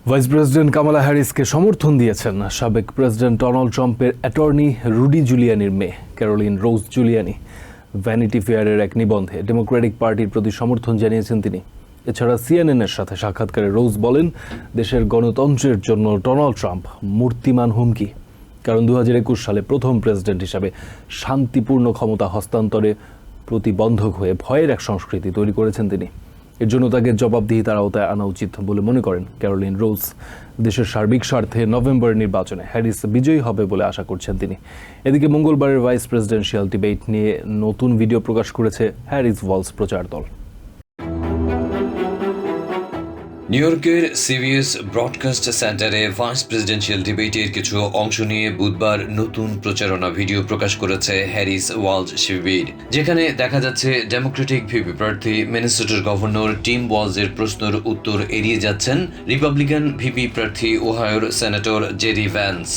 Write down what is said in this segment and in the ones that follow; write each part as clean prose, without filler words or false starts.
Vice president Kamala হ্যারিসকে সমর্থন দিয়েছেন সাবেক প্রেসিডেন্ট ডোনাল্ড ট্রাম্পের অ্যাটর্নি রুডি জুলিয়ানির মেয়ে ক্যারোলিন রোজ জুলিয়ানি। ভ্যানিটি ফেয়ারের এক নিবন্ধে ডেমোক্রেটিক পার্টির প্রতি সমর্থন জানিয়েছেন তিনি। এছাড়া সিএনএনের সাথে সাক্ষাৎকারে রোজ বলেন, দেশের গণতন্ত্রের জন্য ডোনাল্ড ট্রাম্প মূর্তিমান হুমকি। কারণ 2021 সালে প্রথম প্রেসিডেন্ট হিসাবে শান্তিপূর্ণ ক্ষমতা হস্তান্তরে প্রতিবন্ধক হয়ে ভয়ের এক সংস্কৃতি তৈরি করেছেন তিনি। এর জন্য তাকে জবাবদিহিতার আওতায় আনা উচিত বলে মনে করেন ক্যারোলিন রোজ। দেশের সার্বিক স্বার্থে নভেম্বরের নির্বাচনে হ্যারিস বিজয়ী হবে বলে আশা করছেন তিনি। এদিকে মঙ্গলবারের ভাইস প্রেসিডেন্সিয়াল ডিবেট নিয়ে নতুন ভিডিও প্রকাশ করেছে হ্যারিস ওয়ালস প্রচার দল। নিউ ইয়র্কের সিবিএস ব্রডকাস্ট সেন্টারে ভাইস প্রেসিডেন্সিয়াল ডিবেটের কিছু অংশ নিয়ে বুধবার নতুন প্রচারণা ভিডিও প্রকাশ করেছে হ্যারিস ওয়ালস শিবির, যেখানে দেখা যাচ্ছে ডেমোক্রেটিক ভিপি প্রার্থী মিনেসোটার গভর্নর টিম ওয়ালসের প্রশ্নের উত্তর এড়িয়ে যাচ্ছেন রিপাবলিকান ভিপি প্রার্থী ওহাইওর সেনেটর জেডি ভ্যান্স।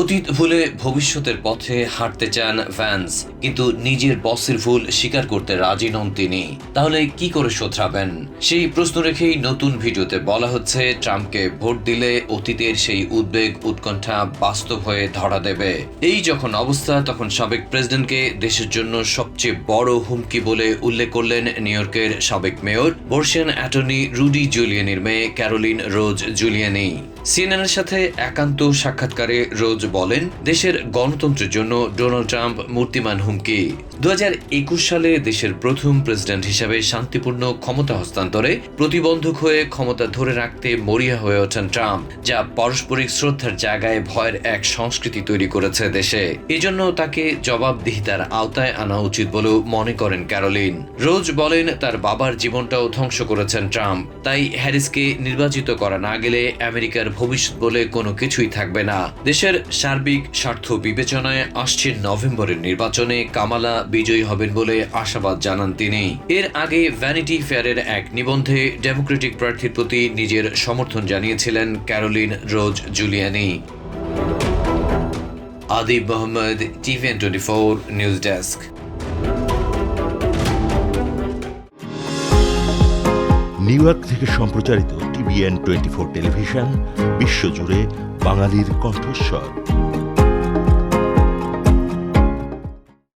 অতীত ভুলে ভবিষ্যতের পথে হাঁটতে চান ভ্যান্স, কিন্তু নিজের বসের ভুল স্বীকার করতে রাজি নন তিনি। তাহলে কি করে শোধরাবেন? সেই প্রশ্ন রেখেই নতুন ভিডিওতে বলা হচ্ছে, ট্রাম্পকে ভোট দিলে অতীতের সেই উদ্বেগ উৎকণ্ঠা বাস্তব হয়ে ধরা দেবে। এই যখন অবস্থা, তখন সাবেক প্রেসিডেন্টকে দেশের জন্য সবচেয়ে বড় হুমকি বলে উল্লেখ করলেন নিউ ইয়র্কের সাবেক মেয়র বর্ষিয়ান অ্যাটর্নি রুডি জুলিয়ানির মেয়ে ক্যারোলিন রোজ জুলিয়ানি। সিএনএনের সাথে একান্ত সাক্ষাৎকারে রোজ বলেন, দেশের গণতন্ত্রের জন্য ডোনাল্ড ট্রাম্প মূর্তিমান হুমকি। 2021 সালে দেশের প্রথম প্রেসিডেন্ট হিসেবে শান্তিপূর্ণ ক্ষমতা হস্তান্তরে প্রতিবন্ধক হয়ে ক্ষমতা ধরে রাখতে মরিয়া হয়ে ওঠেন ট্রাম্প, যা পারস্পরিক শ্রদ্ধার জায়গায় ভয়ের এক সংস্কৃতি তৈরি করেছে দেশে। এজন্য তাকে জবাবদিহিতার আওতায় আনা উচিত বলেও মনে করেন ক্যারোলিন। রোজ বলেন, তার বাবার জীবনটাও ধ্বংস করেছেন ট্রাম্প, তাই হ্যারিসকে নির্বাচিত করা না গেলে আমেরিকার ভবিষ্যৎ বলে কোনো কিছুই থাকবে না। দেশের সার্বিক স্বার্থ বিবেচনায় আসছে নভেম্বরের নির্বাচনে কামালা বিজয়ী হবেন বলে আশাবাদ জানান তিনি। এর আগে ভ্যানিটি ফেয়ারের এক নিবন্ধে ডেমোক্রেটিক প্রার্থীর প্রতি নিজের সমর্থন জানিয়েছিলেন Caroline Rose Giuliani. Adib Mohammad, TVN24 news desk. New York থেকে সম্প্রচারিত TVN24 টেলিভিশন বিশ্বজুড়ে বাঙালির কণ্ঠস্বর।